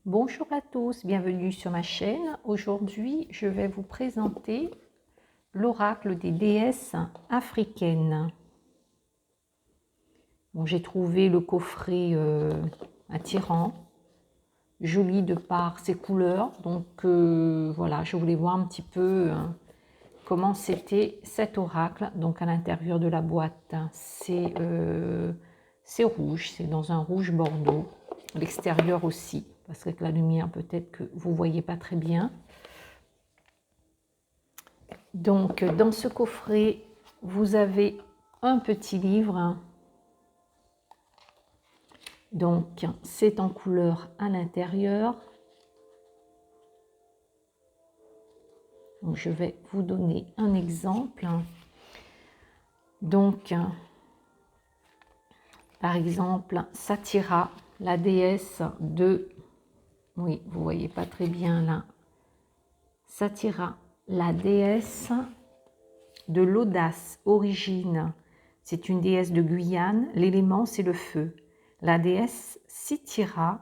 Bonjour à tous, bienvenue sur ma chaîne. Aujourd'hui, je vais vous présenter l'oracle des déesses africaines. Bon, j'ai trouvé le coffret attirant, joli de par ses couleurs. Donc voilà, je voulais voir un petit peu comment c'était cet oracle. Donc à l'intérieur de la boîte, c'est rouge, c'est dans un rouge bordeaux. L'extérieur aussi, parce qu'avec la lumière, peut-être que vous ne voyez pas très bien. Donc, dans ce coffret, vous avez un petit livre. Donc, c'est en couleur à l'intérieur. Donc, je vais vous donner un exemple. Donc, par exemple, Satyra, la déesse de... Oui, vous ne voyez pas très bien là. Satyra, la déesse de l'audace, origine. C'est une déesse de Guyane, l'élément c'est le feu. La déesse Satyra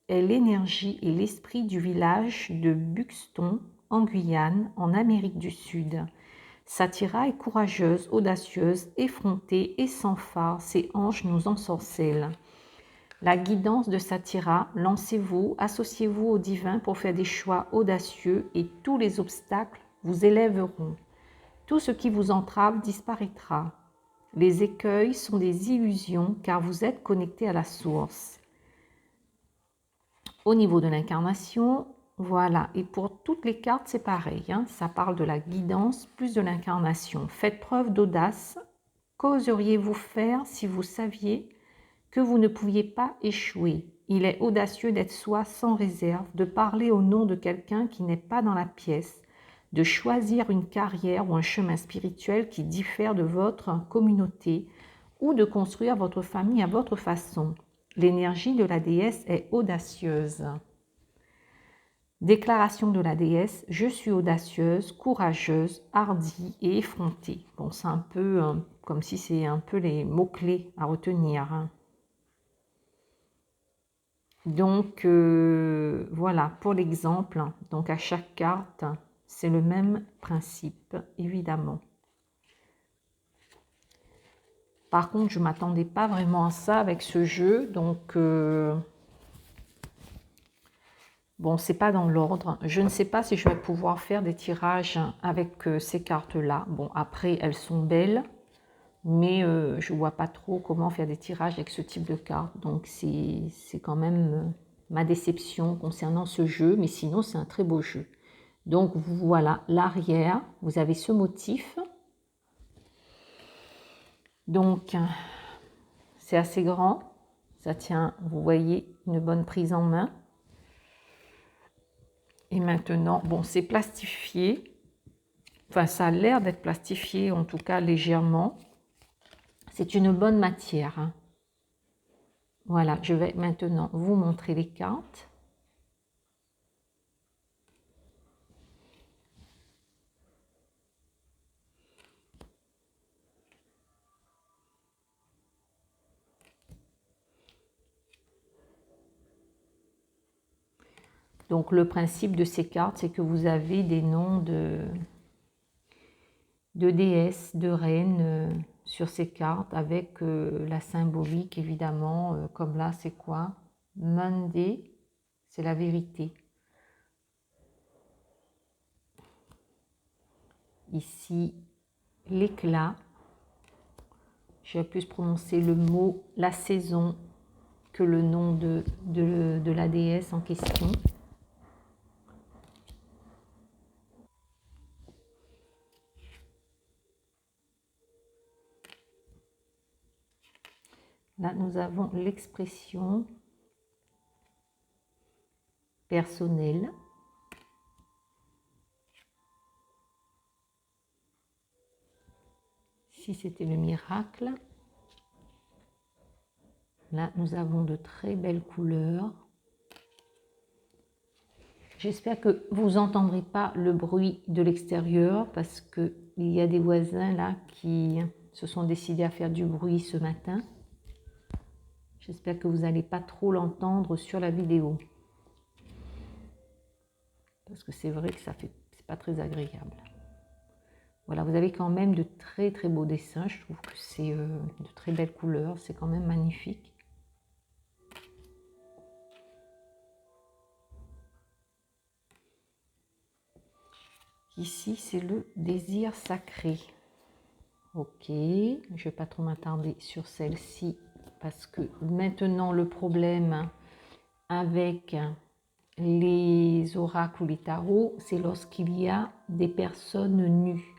est l'énergie et l'esprit du village de Buxton, en Guyane, en Amérique du Sud. Satyra est courageuse, audacieuse, effrontée et sans phare, ses hanches nous ensorcellent. La guidance de Satyra, lancez-vous, associez-vous au divin pour faire des choix audacieux et tous les obstacles vous élèveront. Tout ce qui vous entrave disparaîtra. Les écueils sont des illusions car vous êtes connecté à la source. Au niveau de l'incarnation, voilà. Et pour toutes les cartes, c'est pareil. Ça parle de la guidance plus de l'incarnation. Faites preuve d'audace. Qu'oseriez-vous faire si vous saviez que vous ne pouviez pas échouer? Il est audacieux d'être soi sans réserve, de parler au nom de quelqu'un qui n'est pas dans la pièce, de choisir une carrière ou un chemin spirituel qui diffère de votre communauté ou de construire votre famille à votre façon. L'énergie de la déesse est audacieuse. Déclaration de la déesse, je suis audacieuse, courageuse, hardie et effrontée. Bon, c'est un peu comme si c'est un peu les mots-clés à retenir. Donc, voilà, pour l'exemple, donc à chaque carte, c'est le même principe, évidemment. Par contre, je ne m'attendais pas vraiment à ça avec ce jeu, donc bon, c'est pas dans l'ordre. Je ne sais pas si je vais pouvoir faire des tirages avec ces cartes-là. Bon, après, elles sont belles, mais je ne vois pas trop comment faire des tirages avec ce type de cartes. Donc, c'est quand même ma déception concernant ce jeu, mais sinon, c'est un très beau jeu. Donc, voilà, l'arrière, vous avez ce motif. Donc, c'est assez grand. Ça tient, vous voyez, une bonne prise en main. Et maintenant, bon, c'est plastifié. Enfin, ça a l'air d'être plastifié, en tout cas légèrement. C'est une bonne matière. Voilà, je vais maintenant vous montrer les cartes. Donc, le principe de ces cartes, c'est que vous avez des noms de déesses, de reines sur ces cartes avec la symbolique, évidemment, comme là, c'est quoi? Monday, c'est la vérité. Ici, l'éclat. Je vais plus prononcer le mot, la saison, que le nom de la déesse en question. Là, nous avons l'expression personnelle. Si c'était le miracle. Là, nous avons de très belles couleurs. J'espère que vous n'entendrez pas le bruit de l'extérieur parce qu'il y a des voisins là qui se sont décidés à faire du bruit ce matin. J'espère que vous n'allez pas trop l'entendre sur la vidéo. parce que c'est vrai que c'est pas très agréable. Voilà, vous avez quand même de très très beaux dessins. Je trouve que c'est de très belles couleurs. C'est quand même magnifique. Ici, c'est le désir sacré. Ok, je ne vais pas trop m'attarder sur celle-ci parce que maintenant le problème avec les oracles ou les tarots, c'est lorsqu'il y a des personnes nues.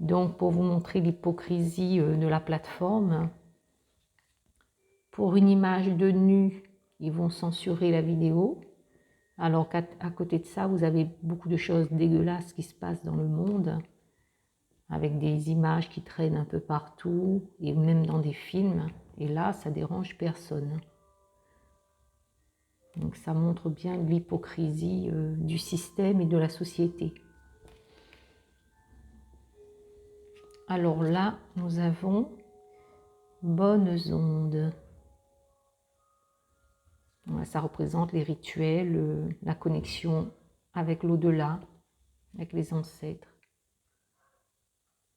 Donc, pour vous montrer l'hypocrisie de la plateforme, pour une image de nu, ils vont censurer la vidéo. Alors qu'à côté de ça, vous avez beaucoup de choses dégueulasses qui se passent dans le monde, avec des images qui traînent un peu partout, et même dans des films. Et là, ça dérange personne. Donc ça montre bien l'hypocrisie du système et de la société. Alors là, nous avons bonnes ondes. Ça représente les rituels, la connexion avec l'au-delà, avec les ancêtres.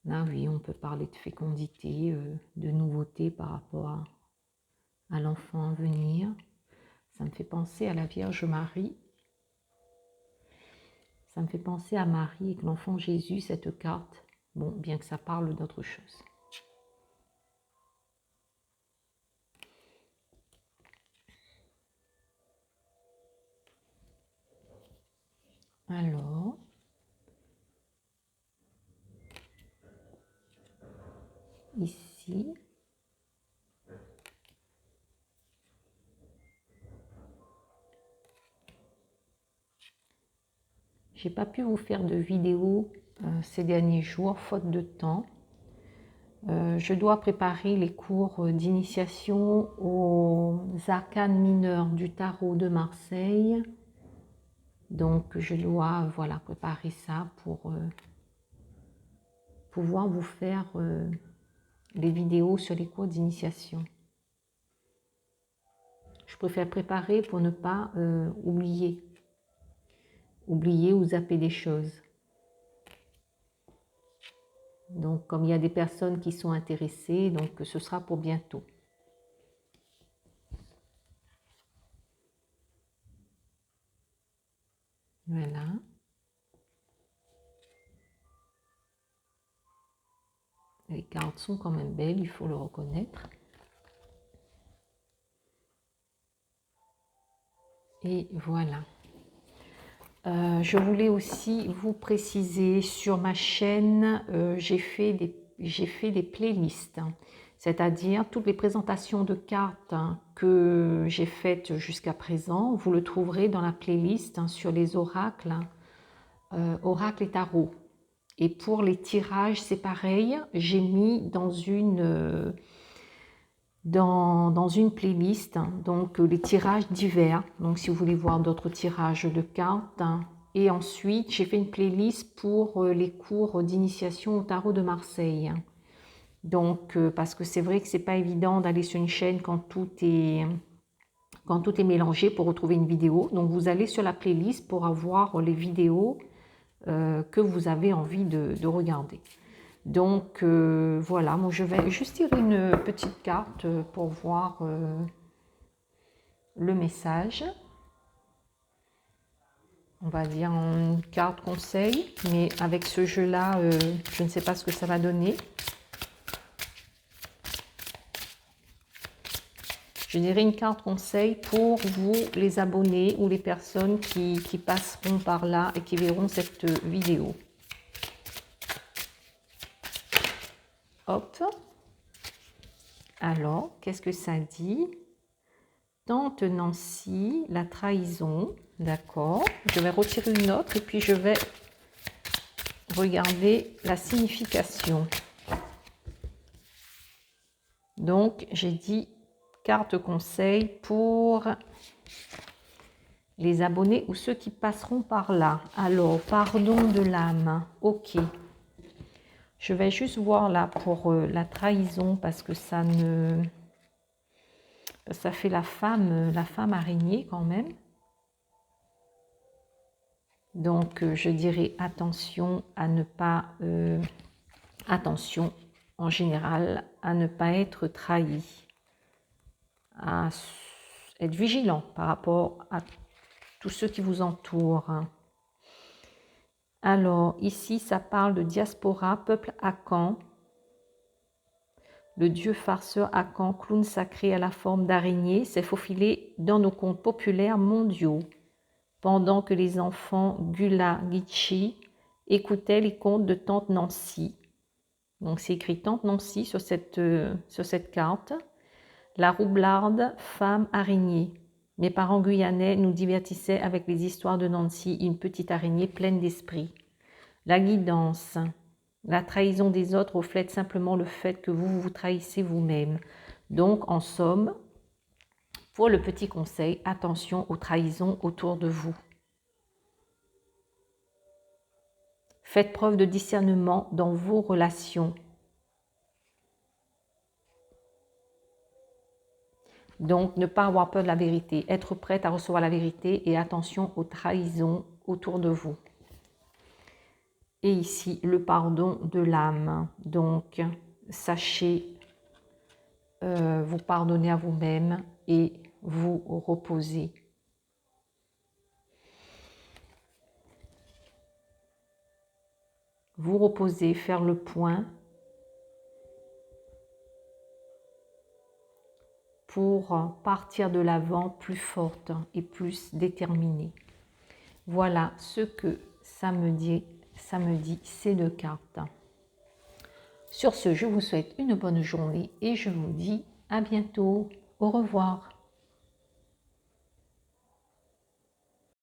Là, oui, on peut parler de fécondité, de nouveauté par rapport à l'enfant à venir. Ça me fait penser à la Vierge Marie. Ça me fait penser à Marie et l'enfant Jésus, cette carte. Bon, bien que ça parle d'autre chose. Alors, ici, j'ai pas pu vous faire de vidéo ces derniers jours, faute de temps. Je dois préparer les cours d'initiation aux arcanes mineurs du tarot de Marseille. Donc, je dois voilà, préparer ça pour pouvoir vous faire des vidéos sur les cours d'initiation. Je préfère préparer pour ne pas oublier ou zapper des choses. Donc, comme il y a des personnes qui sont intéressées, donc ce sera pour bientôt. Voilà. Les cartes sont quand même belles, il faut le reconnaître. Et voilà. Je voulais aussi vous préciser, sur ma chaîne, j'ai fait des playlists, c'est-à-dire toutes les présentations de cartes que j'ai faites jusqu'à présent, vous le trouverez dans la playlist sur les oracles, oracles et tarot. Et pour les tirages, c'est pareil, j'ai mis dans une playlist, donc les tirages divers. Donc si vous voulez voir d'autres tirages de cartes. Et ensuite, j'ai fait une playlist pour les cours d'initiation au tarot de Marseille. Donc, parce que c'est vrai que c'est pas évident d'aller sur une chaîne quand tout est mélangé pour retrouver une vidéo. Donc, vous allez sur la playlist pour avoir les vidéos que vous avez envie de regarder. Donc voilà, moi je vais juste tirer une petite carte pour voir le message. On va dire une carte conseil, mais avec ce jeu-là, je ne sais pas ce que ça va donner. Je dirais une carte conseil pour vous, les abonnés ou les personnes qui passeront par là et qui verront cette vidéo. Hop. Alors, qu'est-ce que ça dit? Tante Nancy, la trahison. D'accord. Je vais retirer une autre et puis je vais regarder la signification. Donc, j'ai dit carte conseil pour les abonnés ou ceux qui passeront par là. Alors, pardon de l'âme. Ok. Je vais juste voir là pour la trahison parce que ça fait la femme araignée quand même. Donc, je dirais attention à ne pas, attention en général à ne pas être trahi, à être vigilant par rapport à tous ceux qui vous entourent. Alors, ici, ça parle de diaspora, peuple Akan, le dieu farceur Akan, clown sacré à la forme d'araignée, s'est faufilé dans nos contes populaires mondiaux, pendant que les enfants Gula Gitchi écoutaient les contes de Tante Nancy. Donc, c'est écrit Tante Nancy sur cette carte. La roublarde, femme araignée. Mes parents guyanais nous divertissaient avec les histoires de Nancy, une petite araignée pleine d'esprit. La guidance. La trahison des autres reflète simplement le fait que vous vous trahissez vous-même. Donc, en somme, pour le petit conseil, attention aux trahisons autour de vous. Faites preuve de discernement dans vos relations. Donc, ne pas avoir peur de la vérité, être prête à recevoir la vérité et attention aux trahisons autour de vous. Et ici, le pardon de l'âme. Donc, sachez vous pardonner à vous-même et vous reposer. Vous reposer, faire le point pour partir de l'avant plus forte et plus déterminée. Voilà ce que ça me dit ces deux cartes. Sur ce, je vous souhaite une bonne journée et je vous dis à bientôt. Au revoir.